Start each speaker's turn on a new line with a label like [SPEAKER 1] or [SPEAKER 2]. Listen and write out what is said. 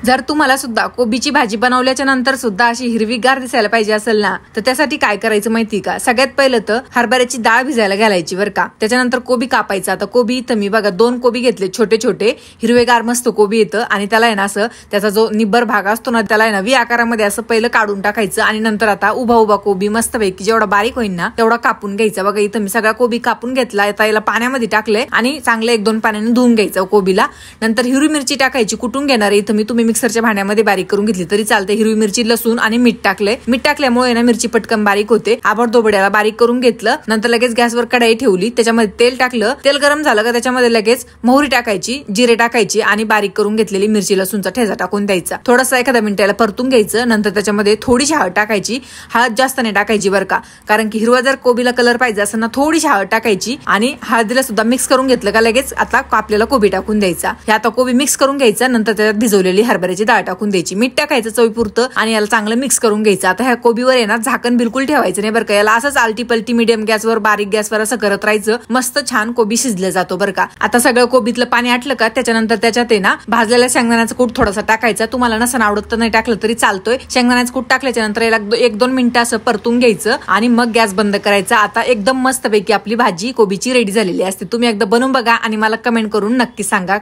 [SPEAKER 1] जर तुम्हाला सुद्धा कोबीची भाजी बनवल्याच्या नंतर सुद्धा अशी हिरवीगार दिसायला पाहिजे असेल ना, तर त्यासाठी काय करायचं माहिती का? सगळ्यात पहिलं तर हरभऱ्याची डाळ भिजायला घालायची बरं का. त्याच्यानंतर कोबी कापायचा. आता कोबी इथं मी बघा 2 कोबी घेतले, छोटे छोटे हिरवेगार मस्त कोबी येतं आणि त्याला आहे ना असं त्याचा जो निब्बर भाग असतो ना त्याला आहे ना व्ही आकारामध्ये असं पहिलं काढून टाकायचं आणि नंतर आता उभा उभा कोबी मस्त पैकी जेवढा बारीक होईल ना तेवढा कापून घ्यायचा. बघा इथं मी सगळा कोबी कापून घेतला. आता याला पाण्यामध्ये टाकले आणि चांगलं 1-2 पाण्याने धुवून घ्यायचं कोबीला. नंतर हिरवी मिरची टाकायची, कुटून घेणार. इथं मी तुम्ही मिक्सरच्या भांड्यामध्ये बारीक करून घेतली तरी चालते. हिरवी मिरची, लसूण आणि मीठ टाकले. मीठ टाकल्यामुळे ना मिरची पटकन बारीक होते. आबडधोबड्याला बारीक करून घेतलं. नंतर लगेच गॅसवर कढई ठेवली, त्याच्यामध्ये तेल टाकलं. तेल गरम झालं का त्याच्यामध्ये लगेच मोहरी टाकायची, जिरे टाकायची आणि बारीक करून घेतलेली मिरची लसूणचा ठेचा टाकून द्यायचा. थोडासा एखाद्या मिनिटाला परतून घ्यायचं. नंतर त्याच्यामध्ये थोडीशी हळद टाकायची. हळद जास्त नाही टाकायची बरं का, कारण की हिरवा जर कोबीला कलर पाहिजे असेल ना थोडीशी हळद टाकायची. आणि हळदीला सुद्धा मिक्स करून घेतलं का लगेच आता कापलेला कोबी टाकून द्यायचा. हे आता कोबी मिक्स करून घ्यायचा. नंतर त्याच्यात भिजवलेली हरभऱ्याची डाळ टाकून द्यायची. मीठ टाकायचं चवीपुरतं आणि याला चांगलं मिक्स करून घ्यायचं. आता ह्या कोबीवर आहे ना झाकण बिलकुल ठेवायचं नाही बरं का. याला असंच आलटी पलटी मीडियम गॅसवर बारीक गॅसवर असं करत राहायचं. मस्त छान कोबी शिजलं जातो बरं का. आता सगळं कोबीतलं पाणी आटलं का त्याच्यानंतर त्याच्यात आहे ना भाजलेल्या शेंगदाण्याचं कूट थोडासा टाकायचा. तुम्हाला नसन आवडत तर नाही टाकलं तरी चालतोय. शेंगदाण्याचं कूट टाकल्याच्या नंतर याला 1-2 मिनिटं असं परतून घ्यायचं आणि मग गॅस बंद करायचा. आता एकदम मस्त पैकी आपली भाजी कोबीची रेडी झालेली असते. तुम्ही एकदा बनवून बघा आणि मला कमेंट करून नक्की सांगा.